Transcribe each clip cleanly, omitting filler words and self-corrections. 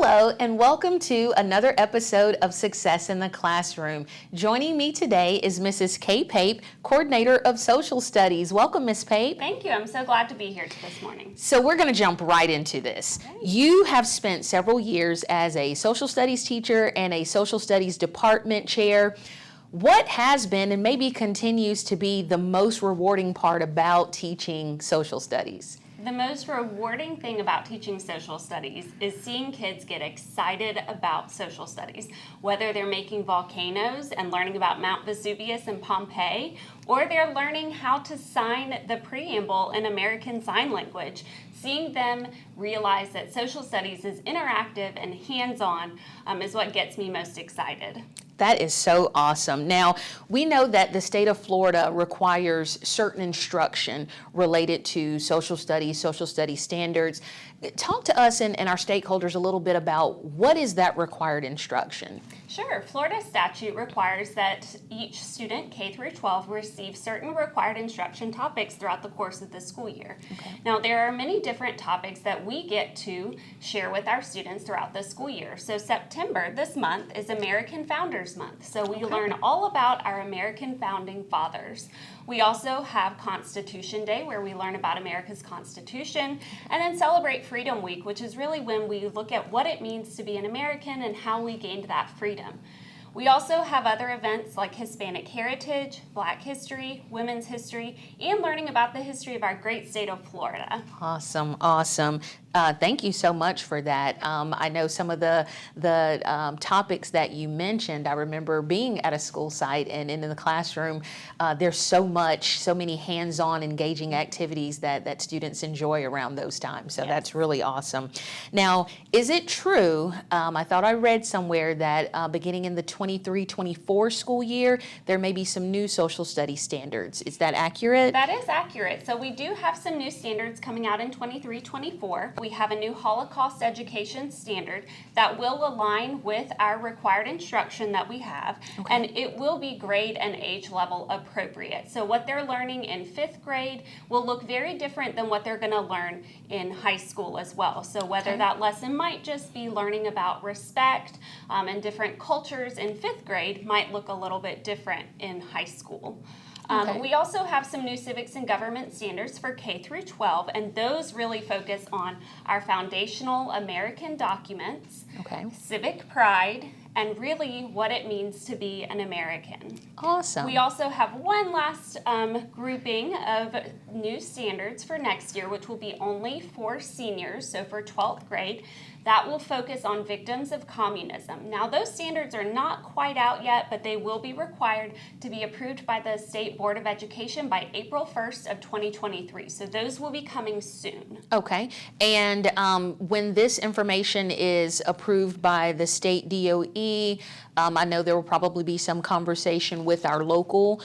Hello and welcome to another episode of Success in the Classroom. Joining me today is Mrs. Kay Pape, Coordinator of Social Studies. Welcome, Miss Pape. Thank you. I'm so glad to be here this morning. So we're going to jump right into this. Okay. You have spent several years as a social studies teacher and a social studies department chair. What has been and maybe continues to be the most rewarding part about teaching social studies? The most rewarding thing about teaching social studies is seeing kids get excited about social studies, whether they're making volcanoes and learning about Mount Vesuvius and Pompeii, or they're learning how to sign the preamble in American Sign Language. Seeing them realize that social studies is interactive and hands-on is what gets me most excited. That is so awesome. Now, we know that the state of Florida requires certain instruction related to social studies standards. Talk to us and our stakeholders a little bit about what is that required instruction? Sure. Florida statute requires that each student, K through 12, receive certain required instruction topics throughout the course of the school year. Okay. Now, there are many different topics that we get to share with our students throughout the school year. So September, this month, is American Founders Month. So we learn all about our American founding fathers. We also have Constitution Day, where we learn about America's Constitution, and then celebrate Freedom Week, which is really when we look at what it means to be an American and how we gained that freedom. We also have other events like Hispanic Heritage, Black History, Women's History, and learning about the history of our great state of Florida. Awesome, awesome. Thank you so much for that. I know some of the topics that you mentioned. I remember being at a school site and in the classroom, there's so many hands-on engaging activities that students enjoy around those times. So That's really awesome. Now, is it true, I thought I read somewhere that beginning in the 23-24 school year, there may be some new social studies standards. Is that accurate? That is accurate. So we do have some new standards coming out in 23-24. We have a new Holocaust education standard that will align with our required instruction that we have, and it will be grade and age level appropriate. So what they're learning in 5th grade will look very different than what they're going to learn in high school as well. So whether that lesson might just be learning about respect and different cultures in 5th grade might look a little bit different in high school. We also have some new civics and government standards for K through 12, and those really focus on our foundational American documents, civic pride, and really what it means to be an American. Awesome. We also have one last grouping of new standards for next year, which will be only for seniors, so for 12th grade. That will focus on victims of communism. Now, those standards are not quite out yet, but they will be required to be approved by the State Board of Education by April 1st of 2023. So those will be coming soon. Okay. And when this information is approved by the state DOE, I know there will probably be some conversation with our local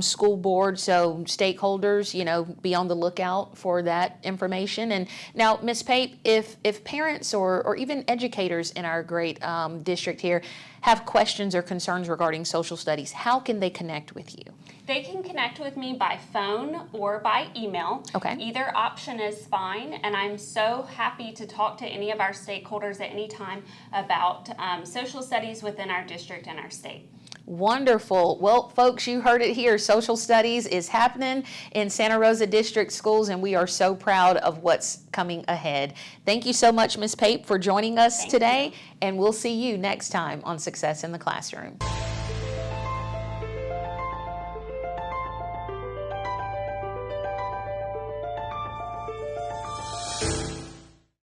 school board, so stakeholders, be on the lookout for that information. And now, Ms. Pape, if parents or even educators in our great district here have questions or concerns regarding social studies, how can they connect with you? They can connect with me by phone or by email. Okay. Either option is fine, and I'm so happy to talk to any of our stakeholders at any time about social studies within our district and our state. Wonderful. Well, folks, you heard it here. Social studies is happening in Santa Rosa District Schools, and we are so proud of what's coming ahead. Thank you so much, Ms. Pape, for joining us today, and we'll see you next time on Success in the Classroom.